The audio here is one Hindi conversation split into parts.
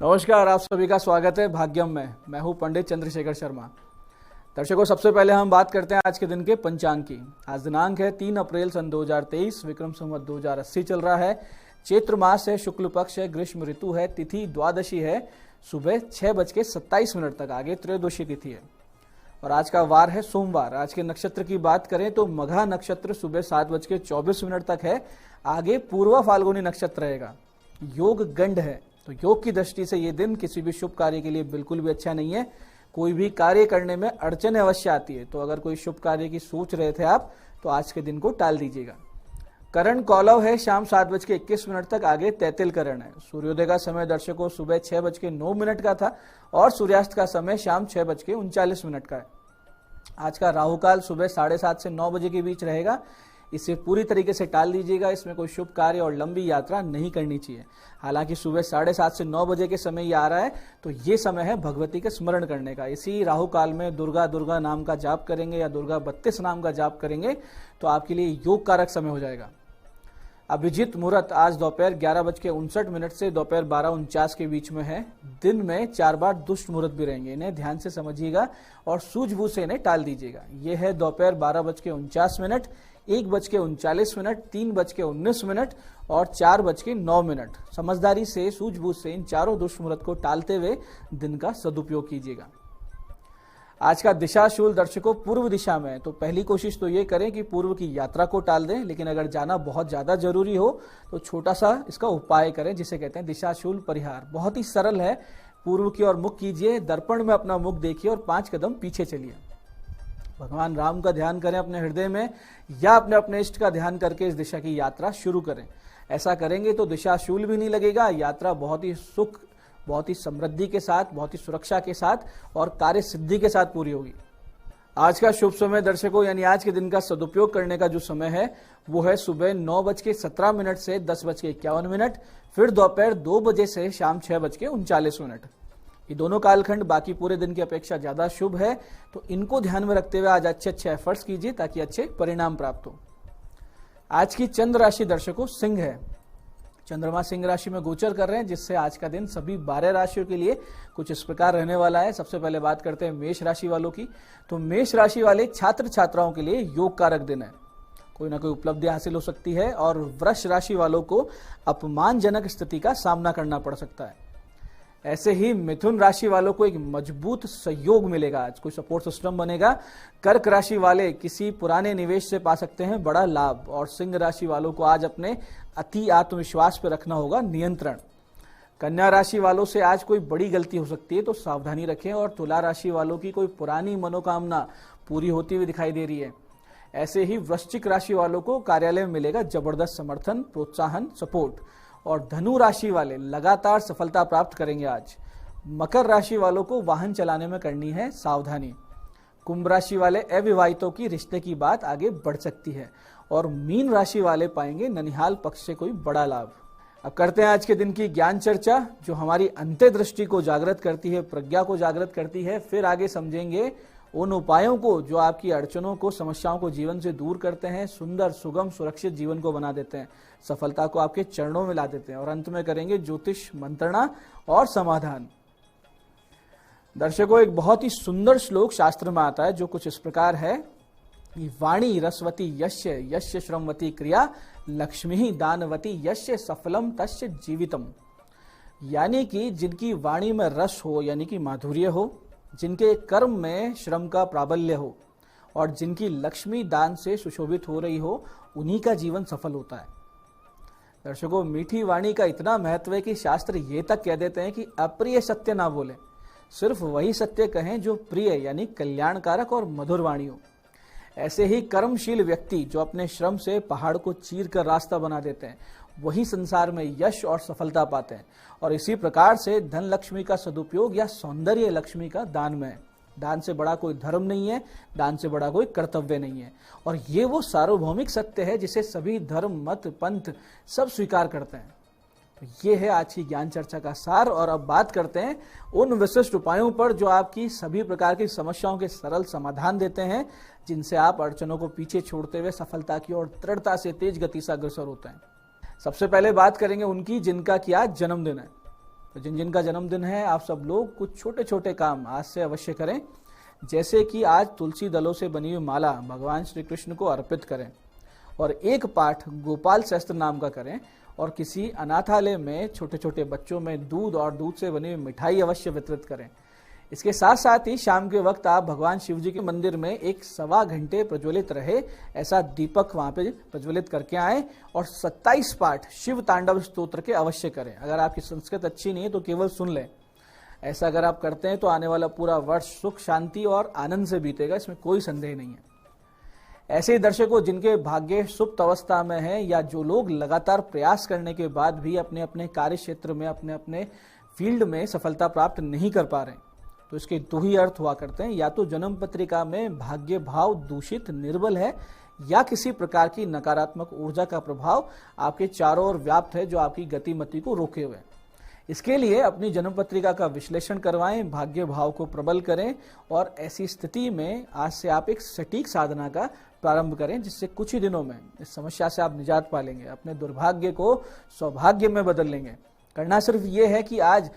नमस्कार, आप सभी का स्वागत है भाग्यम में। मैं हूं पंडित चंद्रशेखर शर्मा। दर्शकों, सबसे पहले हम बात करते हैं आज के दिन के पंचांग की। आज दिनांक है 3 अप्रैल सन 2023, विक्रम संवत 2080 चल रहा है। चैत्र मास है, शुक्ल पक्ष है, ग्रीष्म ऋतु है, तिथि द्वादशी है, सुबह 6:27 तक। आगे त्रयोदशी तिथि है और आज का वार है सोमवार। आज के नक्षत्र की बात करें तो मघा नक्षत्र सुबह 7:24 तक है। आगे पूर्वा फाल्गुनी नक्षत्र रहेगा। योग गंड है, तो योग की दृष्टि से ये दिन किसी भी शुभ कार्य के लिए बिल्कुल भी अच्छा नहीं है। कोई भी कार्य करने में अड़चने अवश्य आती है, तो अगर कोई शुभ कार्य की सोच रहे थे आप, तो आज के दिन को टाल दीजिएगा। करण कौलव है, शाम 7:21 तक। आगे तैतिल करण है। सूर्योदय का समय दर्शकों सुबह 6:09 का था और सूर्यास्त का समय शाम 6:39 का है। आज का राहुकाल सुबह 7:30 से 9 बजे के बीच रहेगा। इसे पूरी तरीके से टाल दीजिएगा। इसमें कोई शुभ कार्य और लंबी यात्रा नहीं करनी चाहिए। हालांकि सुबह 7:30 से 9 बजे के समय ये आ रहा है, तो ये समय है भगवती के स्मरण करने का। इसी राहु काल में दुर्गा नाम का जाप करेंगे या दुर्गा 32 नाम का जाप करेंगे तो आपके लिए योग कारक समय हो जाएगा। अभिजीत मुहूर्त आज दोपहर 11:59 से दोपहर 12:49 के बीच में है। दिन में 4 बार दुष्ट मुहूर्त भी रहेंगे, इन्हें ध्यान से समझिएगा और सूझबूझ से इन्हें टाल दीजिएगा। यह है दोपहर 12:49, 1:39, 3:19 और 4:09। समझदारी से, सूझबूझ से इन चारों दुष्ट मुहूर्त को टालते हुए दिन का सदुपयोग कीजिएगा। आज का दिशाशूल दर्शकों पूर्व दिशा में है, तो पहली कोशिश तो ये करें कि पूर्व की यात्रा को टाल दें। लेकिन अगर जाना बहुत ज्यादा जरूरी हो तो छोटा सा इसका उपाय करें, जिसे कहते हैं दिशाशूल परिहार। बहुत ही सरल है। पूर्व की ओर मुख कीजिए, दर्पण में अपना मुख देखिए और 5 कदम पीछे चलिए। भगवान राम का ध्यान करें अपने हृदय में या अपने इष्ट का ध्यान करके इस दिशा की यात्रा शुरू करें। ऐसा करेंगे तो दिशाशूल भी नहीं लगेगा। यात्रा बहुत ही सुख, बहुत ही समृद्धि के साथ, बहुत ही सुरक्षा के साथ और कार्य सिद्धि के साथ पूरी होगी। आज का शुभ समय दर्शकों, यानी आज के दिन का सदुपयोग करने का जो समय है वो है सुबह 9:17 से 10:51, फिर दोपहर 2 बजे से शाम 6:39। ये दोनों कालखंड बाकी पूरे दिन की अपेक्षा ज्यादा शुभ है, तो इनको ध्यान में रखते हुए आज अच्छे एफर्ट्स कीजिए ताकि अच्छे परिणाम प्राप्त हो। आज की चंद्र राशि दर्शकों सिंह है। चंद्रमा सिंह राशि में गोचर कर रहे हैं, जिससे आज का दिन सभी 12 राशियों के लिए कुछ इस प्रकार रहने वाला है। सबसे पहले बात करते हैं मेष राशि वालों की। तो मेष राशि वाले छात्र छात्राओं के लिए योग कारक दिन है। कोई ना कोई उपलब्धि हासिल हो सकती है और वृष राशि वालों को अपमानजनक स्थिति का सामना करना पड़ सकता है। ऐसे ही मिथुन राशि वालों को एक मजबूत सहयोग मिलेगा। आज कोई सपोर्ट सिस्टम बनेगा। कर्क राशि वाले किसी पुराने निवेश से पा सकते हैं बड़ा लाभ। और सिंह राशि वालों को आज अपने अति आत्मविश्वास पर रखना होगा नियंत्रण। कन्या राशि वालों से आज कोई बड़ी गलती हो सकती है, तो सावधानी रखें। और तुला राशि वालों की कोई पुरानी मनोकामना पूरी होती हुई दिखाई दे रही है। ऐसे ही वृश्चिक राशि वालों को कार्यालय में मिलेगा जबरदस्त समर्थन, प्रोत्साहन, सपोर्ट। और धनु राशि वाले लगातार सफलता प्राप्त करेंगे आज। मकर राशि वालों को वाहन चलाने में करनी है सावधानी। कुंभ राशि वाले अविवाहितों की रिश्ते की बात आगे बढ़ सकती है। और मीन राशि वाले पाएंगे ननिहाल पक्ष से कोई बड़ा लाभ। अब करते हैं आज के दिन की ज्ञान चर्चा, जो हमारी अंतर्दृष्टि को जागृत करती है, प्रज्ञा को जागृत करती है। फिर आगे समझेंगे उन उपायों को जो आपकी अड़चनों को, समस्याओं को जीवन से दूर करते हैं, सुंदर, सुगम, सुरक्षित जीवन को बना देते हैं, सफलता को आपके चरणों में ला देते हैं। और अंत में करेंगे ज्योतिष मंत्रणा और समाधान। दर्शकों, एक बहुत ही सुंदर श्लोक शास्त्र में आता है जो कुछ इस प्रकार है कि वाणी रसवती यस्य यस्य श्रमवती क्रिया, लक्ष्मी दानवती यस्य सफलम तस्य जीवितम। यानी कि जिनकी वाणी में रस हो, यानी कि माधुर्य हो, जिनके कर्म में श्रम का प्राबल्य हो और जिनकी लक्ष्मी दान से सुशोभित हो रही हो, उन्हीं का जीवन सफल होता है। दर्शकों, मीठी वाणी का इतना महत्व है कि शास्त्र ये तक कह देते हैं कि अप्रिय सत्य ना बोले, सिर्फ वही सत्य कहें जो प्रिय, यानी कल्याणकारक और मधुर वाणी हो। ऐसे ही कर्मशील व्यक्ति जो अपने श्रम से पहाड़ को चीर कर रास्ता बना देते हैं, वही संसार में यश और सफलता पाते हैं। और इसी प्रकार से धन लक्ष्मी का सदुपयोग या सौंदर्य लक्ष्मी का दान में है। दान से बड़ा कोई धर्म नहीं है, दान से बड़ा कोई कर्तव्य नहीं है। और ये वो सार्वभौमिक सत्य है जिसे सभी धर्म, मत, पंथ सब स्वीकार करते हैं। तो ये है आज की ज्ञान चर्चा का सार। और अब बात करते हैं उन विशिष्ट उपायों पर जो आपकी सभी प्रकार की समस्याओं के सरल समाधान देते हैं, जिनसे आप अड़चनों को पीछे छोड़ते हुए सफलता की ओर दृढ़ता से, तेज गति से अग्रसर होते हैं। सबसे पहले बात करेंगे उनकी जिनका कि आज जन्मदिन है। तो जिन जिन का जन्मदिन है आप सब लोग कुछ छोटे छोटे काम आज से अवश्य करें, जैसे कि आज तुलसी दलों से बनी हुई माला भगवान श्री कृष्ण को अर्पित करें और एक पाठ गोपाल सहस्त्र नाम का करें और किसी अनाथालय में छोटे छोटे बच्चों में दूध और दूध से बनी हुई मिठाई अवश्य वितरित करें। इसके साथ साथ ही शाम के वक्त आप भगवान शिव जी के मंदिर में एक 1.25 घंटे प्रज्वलित रहे ऐसा दीपक वहां पे प्रज्वलित करके आए और 27 पाठ शिव तांडव स्तोत्र के अवश्य करें। अगर आपकी संस्कृत अच्छी नहीं है तो केवल सुन लें। ऐसा अगर आप करते हैं तो आने वाला पूरा वर्ष सुख शांति और आनंद से बीतेगा, इसमें कोई संदेह नहीं है। ऐसे ही दर्शकों जिनके भाग्य सुप्त अवस्था में है या जो लोग लगातार प्रयास करने के बाद भी अपने अपने कार्य क्षेत्र में अपने अपने फील्ड में सफलता प्राप्त नहीं कर पा रहे हैं, तो इसके दो ही अर्थ हुआ करते हैं। या तो जन्म पत्रिका में भाग्य भाव दूषित निर्बल है या किसी प्रकार की नकारात्मक ऊर्जा का प्रभाव आपके चारों ओर व्याप्त है जो आपकी गतिमति को रोके हुए। इसके लिए अपनी जन्म पत्रिका का विश्लेषण करवाएं, भाग्य भाव को प्रबल करें और ऐसी स्थिति में आज से आप एक सटीक साधना का प्रारंभ करें, जिससे कुछ ही दिनों में इस समस्या से आप निजात पा लेंगे, अपने दुर्भाग्य को सौभाग्य में बदल लेंगे। करना सिर्फ ये है कि आज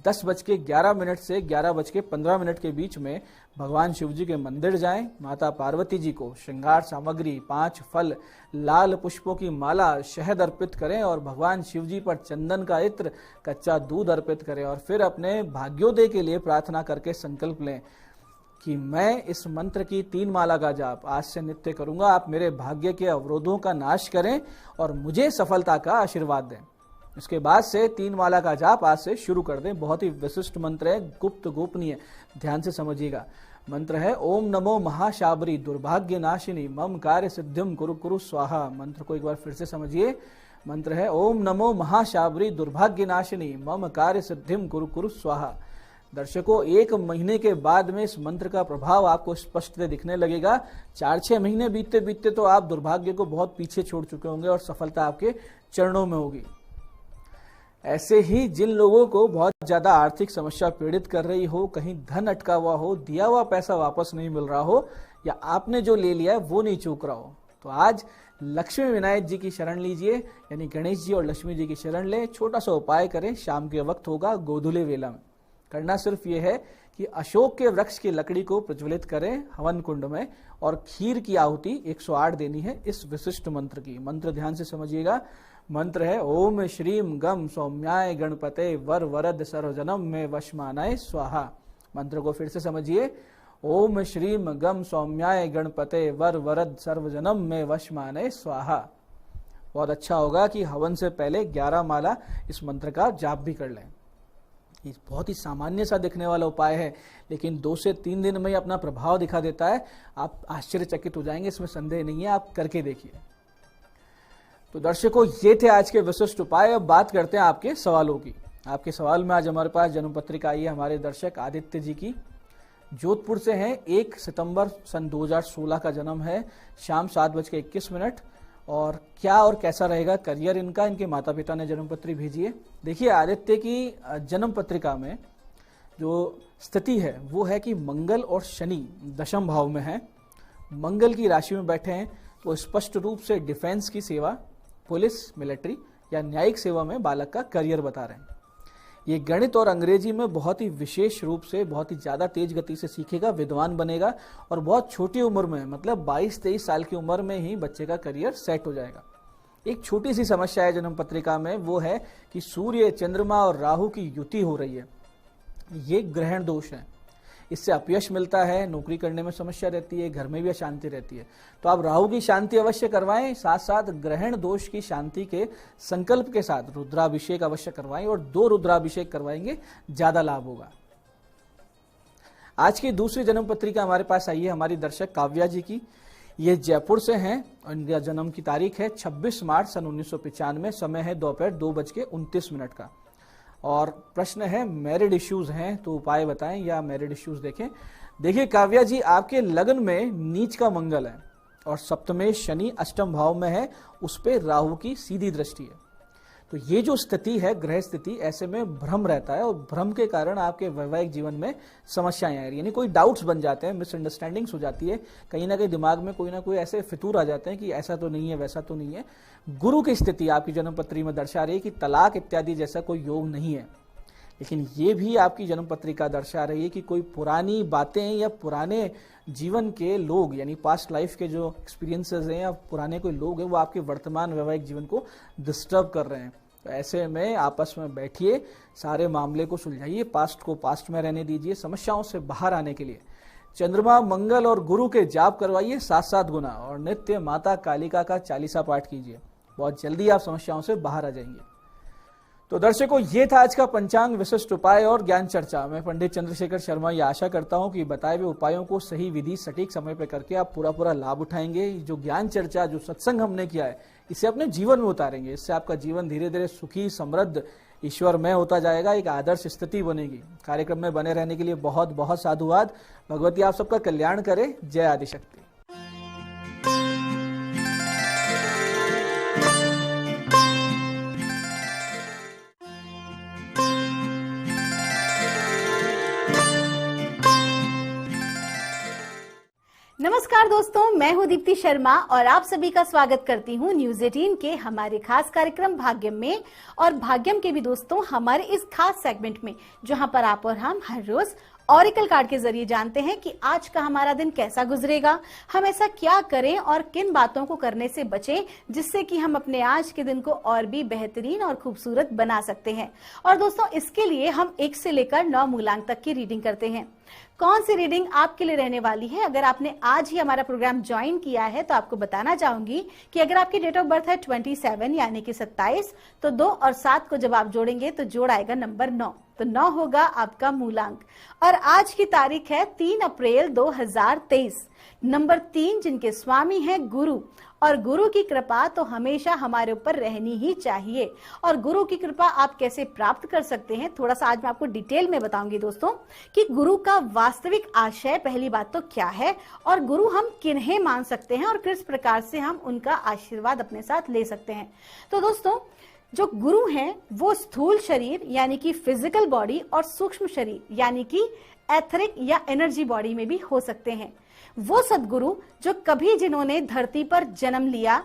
10:11 से 11:15 के बीच में भगवान शिव जी के मंदिर जाएं, माता पार्वती जी को श्रृंगार सामग्री 5 फल, लाल पुष्पों की माला, शहद अर्पित करें और भगवान शिव जी पर चंदन का इत्र, कच्चा दूध अर्पित करें और फिर अपने भाग्योदय के लिए प्रार्थना करके संकल्प लें कि मैं इस मंत्र की 3 माला का जाप आज से नित्य करूंगा। आप मेरे भाग्य के अवरोधों का नाश करें और मुझे सफलता का आशीर्वाद दें। इसके बाद से 3 माला का जाप आज से शुरू कर दें। बहुत ही विशिष्ट मंत्र है, गुप्त गोपनीय, ध्यान से समझिएगा। मंत्र है ओम नमो महाशाबरी दुर्भाग्य नाशिनी मम कार्य सिद्धिम कुरु कुरु स्वाहा। मंत्र को एक बार फिर से समझिए। मंत्र है ओम नमो महाशाबरी दुर्भाग्य नाशिनी मम कार्य सिद्धिम कुरु कुरु स्वाहा। दर्शकों 1 महीने के बाद में इस मंत्र का प्रभाव आपको स्पष्ट दिखने लगेगा। 4-6 महीने बीतते बीतते तो आप दुर्भाग्य को बहुत पीछे छोड़ चुके होंगे और सफलता आपके चरणों में होगी। ऐसे ही जिन लोगों को बहुत ज्यादा आर्थिक समस्या पीड़ित कर रही हो, कहीं धन अटका हुआ हो, दिया हुआ पैसा वापस नहीं मिल रहा हो या आपने जो ले लिया है वो नहीं चूक रहा हो, तो आज लक्ष्मी विनायक जी की शरण लीजिए, यानी गणेश जी और लक्ष्मी जी की शरण लें। छोटा सा उपाय करें, शाम के वक्त होगा गोधुले वेला में। करना सिर्फ ये है कि अशोक के वृक्ष की लकड़ी को प्रज्वलित करें हवन कुंड में और खीर की आहुति 108 देनी है इस विशिष्ट मंत्र की। मंत्र ध्यान से समझिएगा। मंत्र है ओम श्रीम गम सौम्याय गणपते वर वरद सर्वजनम में वशमानाय स्वाहा। मंत्र को फिर से समझिए। ओम श्रीम गम सौम्याय गणपते वर वरद सर्वजनम में वशमानाय स्वाहा। बहुत अच्छा होगा कि हवन से पहले 11 माला इस मंत्र का जाप भी कर लें। ये बहुत ही सामान्य सा दिखने वाला उपाय है, लेकिन 2 से 3 दिन में ही अपना प्रभाव दिखा देता है। आप आश्चर्यचकित हो जाएंगे, इसमें संदेह नहीं है, आप करके देखिए। तो दर्शकों ये थे आज के विशिष्ट उपाय। अब बात करते हैं आपके सवालों की। आपके सवाल में आज हमारे पास जन्म पत्रिका आई है हमारे दर्शक आदित्य जी की, जोधपुर से हैं। 1 सितंबर सन 2016 का जन्म है, शाम 7:21 और क्या और कैसा रहेगा करियर इनका, इनके माता पिता ने जन्म पत्री भेजी है। देखिए आदित्य की जन्म पत्रिका में जो स्थिति है वो है कि मंगल और शनि दशम भाव में है, मंगल की राशि में बैठे हैं, तो स्पष्ट रूप से डिफेंस की सेवा, पुलिस, मिलिट्री या न्यायिक सेवा में बालक का करियर बता रहे हैं। ये गणित और अंग्रेजी में बहुत ही विशेष रूप से बहुत ही ज्यादा तेज गति से सीखेगा, विद्वान बनेगा और बहुत छोटी उम्र में मतलब 22-23 साल की उम्र में ही बच्चे का करियर सेट हो जाएगा। एक छोटी सी समस्या है जन्म पत्रिका में, वो है कि सूर्य, चंद्रमा और राहु की युति हो रही है। ये ग्रहण दोष है, इससे अपयश मिलता है, नौकरी करने में समस्या रहती है, घर में भी अशांति रहती है। तो आप राहु की शांति अवश्य करवाएं, साथ साथ ग्रहण दोष की शांति के संकल्प के साथ रुद्राभिषेक अवश्य करवाएं और 2 रुद्राभिषेक करवाएंगे, ज्यादा लाभ होगा। आज की दूसरी जन्म पत्रिका हमारे पास आई है हमारी दर्शक काव्या जी की। ये जयपुर से हैं और इनका जन्म की तारीख है 26 मार्च सन 1995, समय है दोपहर 2:29 का। और प्रश्न है मैरिड इश्यूज हैं तो उपाय बताएं या मैरिड इश्यूज देखें। देखिए काव्या जी, आपके लग्न में नीच का मंगल है और सप्तमें शनि अष्टम भाव में है, उस पे राहु की सीधी दृष्टि है। तो ये जो स्थिति है, ग्रह स्थिति, ऐसे में भ्रम रहता है और भ्रम के कारण आपके वैवाहिक जीवन में समस्याएं आ रही, यानी कोई डाउट्स बन जाते हैं, मिसअंडरस्टैंडिंग्स हो जाती है, कहीं ना कहीं दिमाग में कोई ना कोई ऐसे फितूर आ जाते हैं कि ऐसा तो नहीं है, वैसा तो नहीं है। गुरु की स्थिति आपकी जन्म पत्री में दर्शा रही है कि तलाक इत्यादि जैसा कोई योग नहीं है, लेकिन ये भी आपकी जन्म पत्रिका दर्शा रही है कि कोई पुरानी बातें या पुराने जीवन के लोग यानी पास्ट लाइफ के जो एक्सपीरियंसेस हैं या पुराने कोई लोग हैं वो आपके वर्तमान वैवाहिक जीवन को डिस्टर्ब कर रहे हैं। तो ऐसे में आपस में बैठिए, सारे मामले को सुलझाइए, पास्ट को पास्ट में रहने दीजिए। समस्याओं से बाहर आने के लिए चंद्रमा, मंगल और गुरु के जाप करवाइए 7-7 गुना और नित्य माता कालिका का 40 पाठ कीजिए। बहुत जल्दी आप समस्याओं से बाहर आ जाएंगे। तो दर्शकों, ये था आज का पंचांग विशिष्ट उपाय और ज्ञान चर्चा। मैं पंडित चंद्रशेखर शर्मा ये आशा करता हूं कि बताए हुए उपायों को सही विधि सटीक समय पर करके आप पूरा लाभ उठाएंगे। जो ज्ञान चर्चा, जो सत्संग हमने किया है, इसे अपने जीवन में उतारेंगे। इससे आपका जीवन धीरे धीरे सुखी, समृद्ध, ईश्वरमय होता जाएगा, एक आदर्श स्थिति बनेगी। कार्यक्रम में बने रहने के लिए बहुत बहुत साधुवाद। भगवती आप सबका कल्याण करे। जय आदिशक्ति। नमस्कार दोस्तों, मैं हूं दीप्ति शर्मा और आप सभी का स्वागत करती हूं न्यूज 18 के हमारे खास कार्यक्रम भाग्यम में। और भाग्यम के भी दोस्तों हमारे इस खास सेगमेंट में, जहां पर आप और हम हर रोज ऑरिकल कार्ड के जरिए जानते हैं कि आज का हमारा दिन कैसा गुजरेगा, हम ऐसा क्या करें और किन बातों को करने से बचें जिससे कि हम अपने आज के दिन को और भी बेहतरीन और खूबसूरत बना सकते हैं। और दोस्तों, इसके लिए हम 1 से लेकर 9 मूलांक तक की रीडिंग करते हैं। कौन सी रीडिंग आपके लिए रहने वाली है, अगर आपने आज ही हमारा प्रोग्राम ज्वाइन किया है तो आपको बताना चाहूंगी कि अगर आपकी डेट ऑफ बर्थ है 27 यानी कि 27, तो 2 और 7 को जब आप जोड़ेंगे तो जोड़ आएगा नंबर 9, तो 9 होगा आपका मूलांक। और आज की तारीख है 3 अप्रैल 2023। नंबर 3 जिनके स्वामी है गुरु, और गुरु की कृपा तो हमेशा हमारे ऊपर रहनी ही चाहिए। और गुरु की कृपा आप कैसे प्राप्त कर सकते हैं, थोड़ा सा आज मैं आपको डिटेल में बताऊंगी दोस्तों कि गुरु का वास्तविक आशय पहली बात तो क्या है और गुरु हम किन्हें मान सकते हैं और किस प्रकार से हम उनका आशीर्वाद अपने साथ ले सकते हैं। तो दोस्तों, जो गुरु हैं वो स्थूल शरीर यानी कि फिजिकल बॉडी और सूक्ष्म शरीर यानी कि एथरिक या एनर्जी बॉडी में भी हो सकते हैं। वो सद्गुरु जो कभी जिन्होंने धरती पर जन्म लिया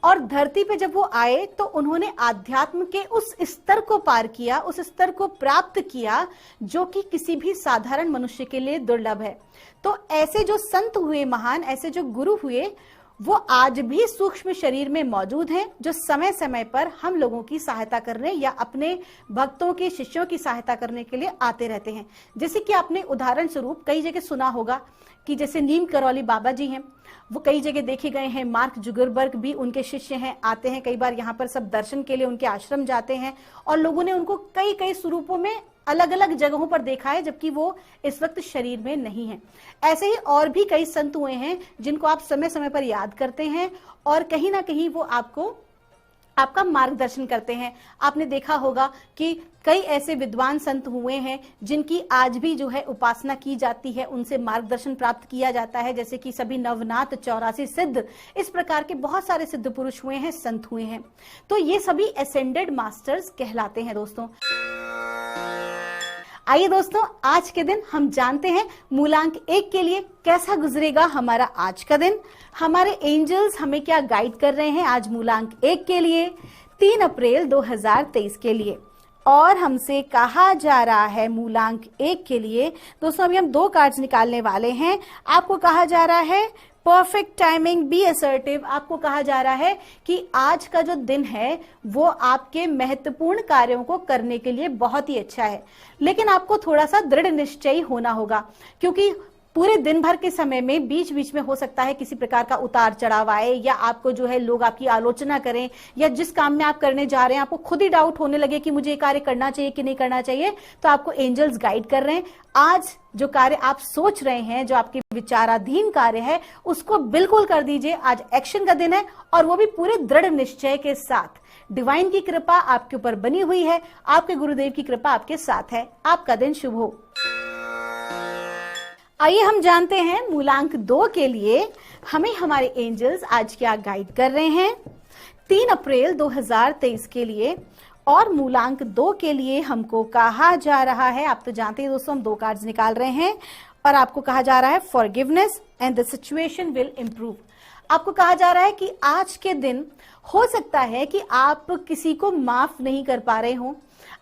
और धरती पे जब वो आए तो उन्होंने आध्यात्म के उस स्तर को पार किया, उस स्तर को प्राप्त किया जो कि किसी भी साधारण मनुष्य के लिए दुर्लभ है। तो ऐसे जो संत हुए महान, ऐसे जो गुरु हुए, वो आज भी सूक्ष्म शरीर में मौजूद हैं, जो समय समय पर हम लोगों की सहायता करने या अपने भक्तों के, शिष्यों की सहायता करने के लिए आते रहते हैं। जैसे कि आपने उदाहरण स्वरूप कई जगह सुना होगा कि जैसे नीम करौली बाबा जी हैं, वो कई जगह देखे गए हैं। मार्क जुगरबर्ग भी उनके शिष्य हैं, आते हैं कई बार यहाँ पर सब दर्शन के लिए उनके आश्रम जाते हैं और लोगों ने उनको कई कई स्वरूपों में अलग अलग जगहों पर देखा है, जबकि वो इस वक्त शरीर में नहीं है। ऐसे ही और भी कई संत हुए हैं जिनको आप समय समय पर याद करते हैं और कहीं ना कहीं वो आपका मार्गदर्शन करते हैं। आपने देखा होगा कि कई ऐसे विद्वान संत हुए हैं जिनकी आज भी जो है उपासना की जाती है, उनसे मार्गदर्शन प्राप्त किया जाता है, जैसे कि सभी नवनाथ, 84 सिद्ध, इस प्रकार के बहुत सारे सिद्ध पुरुष हुए हैं, संत हुए हैं। तो ये सभी एसेंडेड मास्टर्स कहलाते हैं दोस्तों। आइए दोस्तों, आज के दिन हम जानते हैं मूलांक 1 के लिए कैसा गुजरेगा हमारा आज का दिन। हमारे एंजल्स हमें क्या गाइड कर रहे हैं आज मूलांक 1 के लिए, 3 अप्रैल 2023 के लिए। और हमसे कहा जा रहा है मूलांक 1 के लिए दोस्तों, अभी हम 2 कार्ड्स निकालने वाले हैं। आपको कहा जा रहा है परफेक्ट टाइमिंग, बी असर्टिव। आपको कहा जा रहा है कि आज का जो दिन है वो आपके महत्वपूर्ण कार्यों को करने के लिए बहुत ही अच्छा है, लेकिन आपको थोड़ा सा दृढ़ निश्चयी होना होगा, क्योंकि पूरे दिन भर के समय में बीच बीच में हो सकता है किसी प्रकार का उतार चढ़ाव आए, या आपको जो है लोग आपकी आलोचना करें, या जिस काम में आप करने जा रहे हैं आपको खुद ही डाउट होने लगे कि मुझे ये कार्य करना चाहिए कि नहीं करना चाहिए। तो आपको एंजल्स गाइड कर रहे हैं, आज जो कार्य आप सोच रहे हैं, जो आपके विचाराधीन कार्य है, उसको बिल्कुल कर दीजिए। आज एक्शन का दिन है और वो भी पूरे दृढ़ निश्चय के साथ। डिवाइन की कृपा आपके ऊपर बनी हुई है, आपके गुरुदेव की कृपा आपके साथ है। आपका दिन शुभ हो। आइए हम जानते हैं मूलांक 2 के लिए हमें हमारे एंजल्स आज क्या गाइड कर रहे हैं 3 अप्रैल 2023 के लिए। और मूलांक 2 के लिए हमको कहा जा रहा है, आप तो जानते हैं दोस्तों हम 2 कार्ड्स निकाल रहे हैं, और आपको कहा जा रहा है forgiveness and the situation will improve. आपको कहा जा रहा है कि आज के दिन हो सकता है कि आप किसी को माफ नहीं कर पा रहे हो,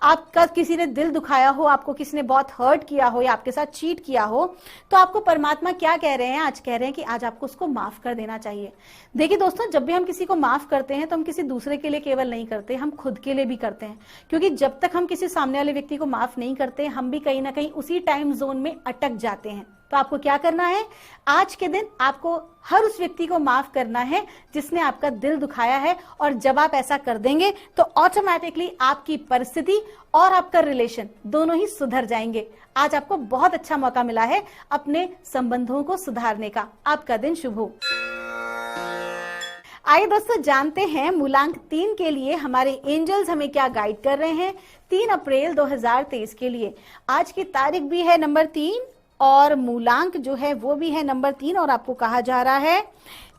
आपका किसी ने दिल दुखाया हो, आपको किसी ने बहुत हर्ट किया हो या आपके साथ चीट किया हो, तो आपको परमात्मा क्या कह रहे हैं? आज कह रहे हैं कि आज आपको उसको माफ कर देना चाहिए। देखिए दोस्तों, जब भी हम किसी को माफ करते हैं तो हम किसी दूसरे के लिए केवल नहीं करते, हम खुद के लिए भी करते हैं। क्योंकि जब तक हम किसी सामने वाले व्यक्ति को माफ नहीं करते, हम भी कहीं ना कहीं उसी टाइम जोन में अटक जाते हैं। तो आपको क्या करना है? आज के दिन आपको हर उस व्यक्ति को माफ करना है जिसने आपका दिल दुखाया है, और जब आप ऐसा कर देंगे तो ऑटोमेटिकली आपकी परिस्थिति और आपका रिलेशन दोनों ही सुधर जाएंगे। आज आपको बहुत अच्छा मौका मिला है अपने संबंधों को सुधारने का। आपका दिन शुभ हो। आइए दोस्तों, जानते हैं मूलांक 3 के लिए हमारे एंजल्स हमें क्या गाइड कर रहे हैं 3 अप्रैल 2023 के लिए। आज की तारीख भी है नंबर 3 और मूलांक जो है वो भी है नंबर 3, और आपको कहा जा रहा है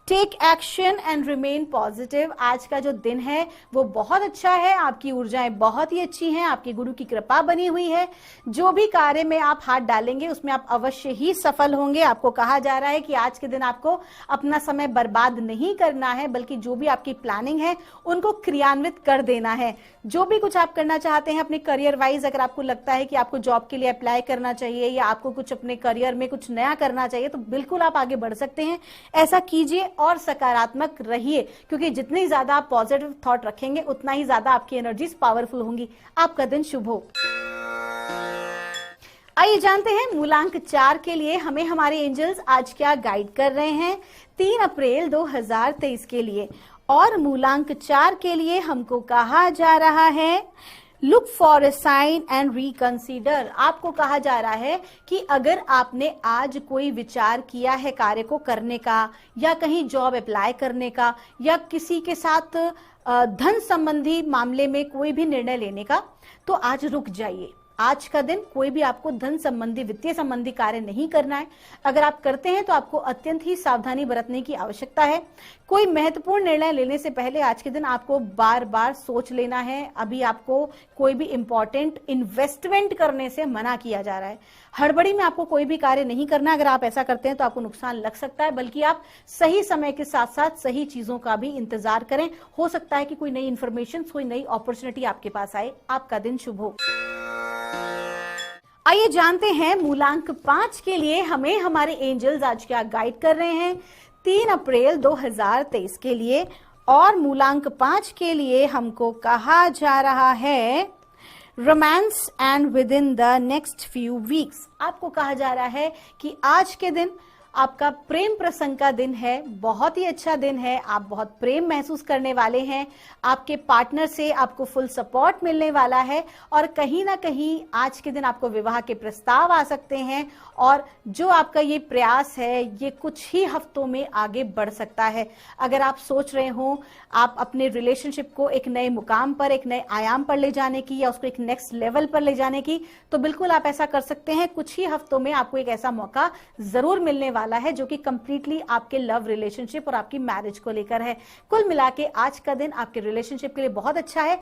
take action and remain positive. आज का जो दिन है वो बहुत अच्छा है, आपकी ऊर्जाएं बहुत ही अच्छी हैं, आपकी गुरु की कृपा बनी हुई है। जो भी कार्य में आप हाथ डालेंगे उसमें आप अवश्य ही सफल होंगे। आपको कहा जा रहा है कि आज के दिन आपको अपना समय बर्बाद नहीं करना है, बल्कि जो भी आपकी प्लानिंग है उनको क्रियान्वित कर देना है। जो भी कुछ आप करना चाहते हैं अपने करियर वाइज, अगर आपको लगता है कि आपको जॉब के लिए अप्लाई करना चाहिए या आपको कुछ अपने करियर में कुछ नया करना चाहिए, तो बिल्कुल आप आगे बढ़ सकते हैं। ऐसा कीजिए और सकारात्मक रहिए, क्योंकि जितनी ज्यादा आप पॉजिटिव थॉट रखेंगे उतना ही ज्यादा आपकी एनर्जीज पावरफुल होंगी। आपका दिन शुभ हो। आइए जानते हैं मूलांक 4 के लिए हमें हमारे एंजल्स आज क्या गाइड कर रहे हैं 3 अप्रैल 2023 के लिए। और मूलांक 4 के लिए हमको कहा जा रहा है look for a sign and reconsider. आपको कहा जा रहा है कि अगर आपने आज कोई विचार किया है कार्य को करने का, या कहीं जॉब अप्लाई करने का, या किसी के साथ धन संबंधी मामले में कोई भी निर्णय लेने का, तो आज रुक जाइए। आज का दिन कोई भी आपको धन संबंधी, वित्तीय संबंधी कार्य नहीं करना है। अगर आप करते हैं तो आपको अत्यंत ही सावधानी बरतने की आवश्यकता है। कोई महत्वपूर्ण निर्णय लेने से पहले आज के दिन आपको बार बार सोच लेना है। अभी आपको कोई भी इंपॉर्टेंट इन्वेस्टमेंट करने से मना किया जा रहा है। हड़बड़ी में आपको कोई भी कार्य नहीं करना। अगर आप ऐसा करते हैं तो आपको नुकसान लग सकता है, बल्कि आप सही समय के साथ साथ सही चीजों का भी इंतजार करें। हो सकता है कि कोई नई इंफॉर्मेशन, कोई नई अपॉर्चुनिटी आपके पास आए। आपका दिन शुभ हो। आइए जानते हैं मूलांक 5 के लिए हमें हमारे एंजल्स आज क्या गाइड कर रहे हैं 3 अप्रैल 2023 के लिए। और मूलांक 5 के लिए हमको कहा जा रहा है romance and with in the next few weeks. आपको कहा जा रहा है कि आज के दिन आपका प्रेम प्रसंग का दिन है, बहुत ही अच्छा दिन है। आप बहुत प्रेम महसूस करने वाले हैं। आपके पार्टनर से आपको फुल सपोर्ट मिलने वाला है, और कहीं ना कहीं आज के दिन आपको विवाह के प्रस्ताव आ सकते हैं। और जो आपका ये प्रयास है ये कुछ ही हफ्तों में आगे बढ़ सकता है। अगर आप सोच रहे हो आप अपने रिलेशनशिप को एक नए मुकाम पर, एक नए आयाम पर ले जाने की, या उसको एक नेक्स्ट लेवल पर ले जाने की, तो बिल्कुल आप ऐसा कर सकते हैं। कुछ ही हफ्तों में आपको एक ऐसा मौका जरूर मिलने वाला है जो कि कंप्लीटली आपके लव रिलेशनशिप और आपकी मैरिज को लेकर है। कुल मिला के आज का दिन आपके रिलेशनशिप के लिए बहुत अच्छा है।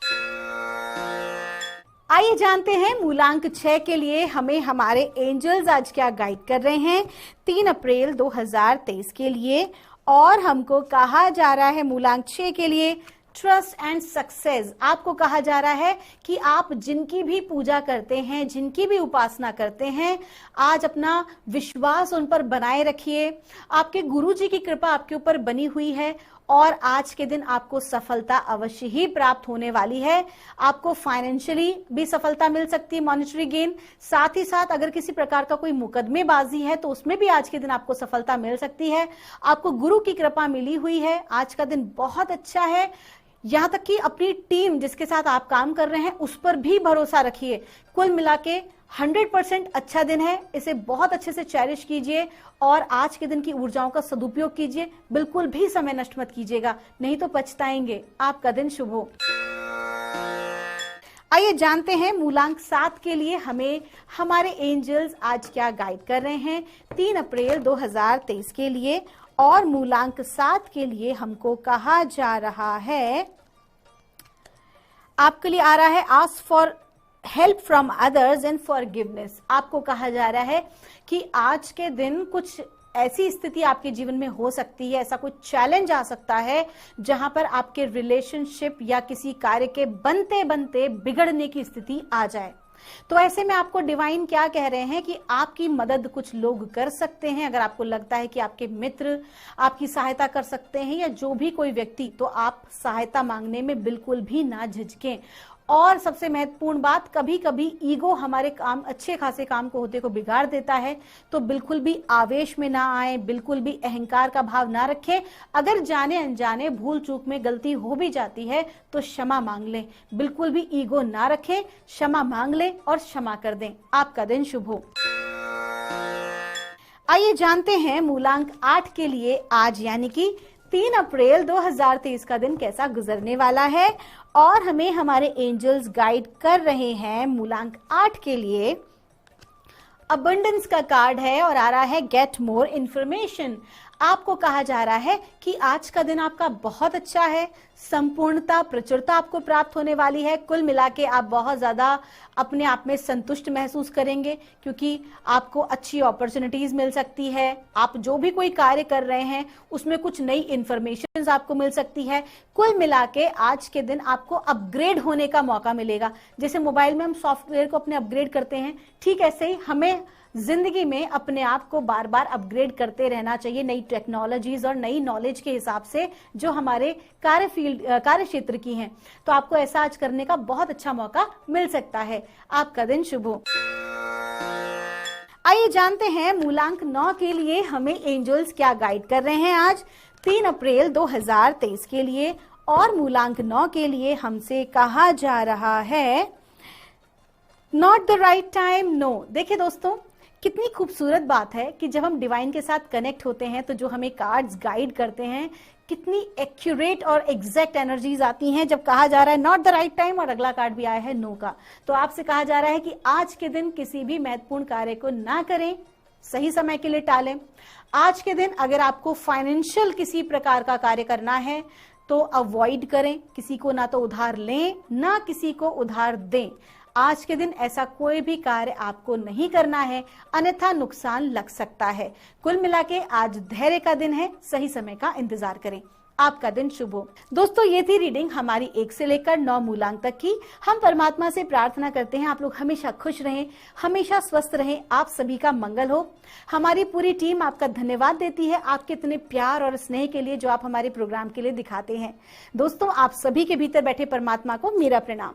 आइए जानते हैं मूलांक 6 के लिए हमें हमारे एंजल्स आज क्या गाइड कर रहे हैं 3 अप्रैल 2023 के लिए। और हमको कहा जा रहा है मूलांक 6 के लिए ट्रस्ट एंड सक्सेस। आपको कहा जा रहा है कि आप जिनकी भी पूजा करते हैं, जिनकी भी उपासना करते हैं, आज अपना विश्वास उन पर बनाए रखिए। आपके गुरुजी की कृपा आपके ऊपर बनी हुई है, और आज के दिन आपको सफलता अवश्य ही प्राप्त होने वाली है। आपको फाइनेंशियली भी सफलता मिल सकती है, मॉनेटरी गेन। साथ ही साथ अगर किसी प्रकार का कोई मुकदमेबाजी है तो उसमें भी आज के दिन आपको सफलता मिल सकती है। आपको गुरु की कृपा मिली हुई है। आज का दिन बहुत अच्छा है। यहाँ तक कि अपनी टीम जिसके साथ आप काम कर रहे हैं उस पर भी भरोसा रखिए। कुल मिला के 100% अच्छा दिन है। इसे बहुत अच्छे से चेरिश कीजिए और आज के दिन की ऊर्जाओं का सदुपयोग कीजिए। बिल्कुल भी समय नष्ट मत कीजिएगा, नहीं तो पछताएंगे। आपका दिन शुभ हो। आइए जानते हैं मूलांक 7 के लिए हमें हमारे एंजल्स आज क्या गाइड कर रहे हैं 3 अप्रैल 2023 के लिए। और मूलांक 7 के लिए हमको कहा जा रहा है, आपके लिए आ रहा है ask for help from others and forgiveness. आपको कहा जा रहा है कि आज के दिन कुछ ऐसी स्थिति आपके जीवन में हो सकती है, ऐसा कोई चैलेंज आ सकता है जहां पर आपके रिलेशनशिप या किसी कार्य के बनते बनते बिगड़ने की स्थिति आ जाए। तो ऐसे में आपको डिवाइन क्या कह रहे हैं कि आपकी मदद कुछ लोग कर सकते हैं। अगर आपको लगता है कि आपके मित्र आपकी सहायता कर सकते हैं या जो भी कोई व्यक्ति, तो आप सहायता मांगने में बिल्कुल भी ना झिझकें। और सबसे महत्वपूर्ण बात, कभी कभी ईगो हमारे काम, अच्छे खासे काम को होते को बिगाड़ देता है। तो बिल्कुल भी आवेश में ना आए, बिल्कुल भी अहंकार का भाव ना रखें। अगर जाने अनजाने भूल चूक में गलती हो भी जाती है तो क्षमा मांग लें। बिल्कुल भी ईगो ना रखें, क्षमा मांग लें और क्षमा कर दें। आपका दिन शुभ हो। आइए जानते हैं मूलांक 8 के लिए आज यानी कि 3 अप्रैल 2023 का दिन कैसा गुजरने वाला है। और हमें हमारे एंजल्स गाइड कर रहे हैं मूलांक 8 के लिए। अबंडेंस का कार्ड है और आ रहा है गेट मोर इंफॉर्मेशन। आपको कहा जा रहा है कि आज का दिन आपका बहुत अच्छा है, संपूर्णता, प्रचुरता आपको प्राप्त होने वाली है। कुल मिला के आप बहुत ज्यादा अपने आप में संतुष्ट महसूस करेंगे क्योंकि आपको अच्छी अपॉर्चुनिटीज मिल सकती है। आप जो भी कोई कार्य कर रहे हैं उसमें कुछ नई इंफॉर्मेशन आपको मिल सकती है। कुल मिला के आज के दिन आपको अपग्रेड होने का मौका मिलेगा। जैसे मोबाइल में हम सॉफ्टवेयर को अपने अपग्रेड करते हैं, ठीक ऐसे ही हमें जिंदगी में अपने आप को बार बार अपग्रेड करते रहना चाहिए नई टेक्नोलॉजीज और नई नॉलेज के हिसाब से जो हमारे कार्य क्षेत्र की हैं। तो आपको ऐसा आज करने का बहुत अच्छा मौका मिल सकता है। आपका दिन शुभ हो। आइए जानते हैं मूलांक 9 के लिए हमें एंजल्स क्या गाइड कर रहे हैं आज 3 अप्रैल 2023 के लिए। और मूलांक 9 के लिए हमसे कहा जा रहा है not the right time, no. देखिए दोस्तों, कितनी खूबसूरत बात है कि जब हम डिवाइन के साथ कनेक्ट होते हैं तो जो हमें कार्ड्स गाइड करते हैं, कितनी एक्यूरेट और एग्जैक्ट एनर्जीज आती हैं जब कहा जा रहा है नॉट द राइट टाइम और अगला कार्ड भी आया है नो का। तो आपसे कहा जा रहा है कि आज के दिन किसी भी महत्वपूर्ण कार्य को ना करें, सही समय के लिए टालें। आज के दिन अगर आपको फाइनेंशियल किसी प्रकार का कार्य करना है तो अवॉइड करें। किसी को ना तो उधार लें ना किसी को उधार दें। आज के दिन ऐसा कोई भी कार्य आपको नहीं करना है, अन्यथा नुकसान लग सकता है। कुल मिलाके आज धैर्य का दिन है, सही समय का इंतजार करें। आपका दिन शुभ हो। दोस्तों, ये थी रीडिंग हमारी 1 से लेकर 9 मूलांक तक की। हम परमात्मा से प्रार्थना करते हैं आप लोग हमेशा खुश रहें, हमेशा स्वस्थ रहें, आप सभी का मंगल हो। हमारी पूरी टीम आपका धन्यवाद देती है आपके इतने प्यार और स्नेह के लिए जो आप हमारे प्रोग्राम के लिए दिखाते हैं। दोस्तों, आप सभी के भीतर बैठे परमात्मा को मेरा प्रणाम।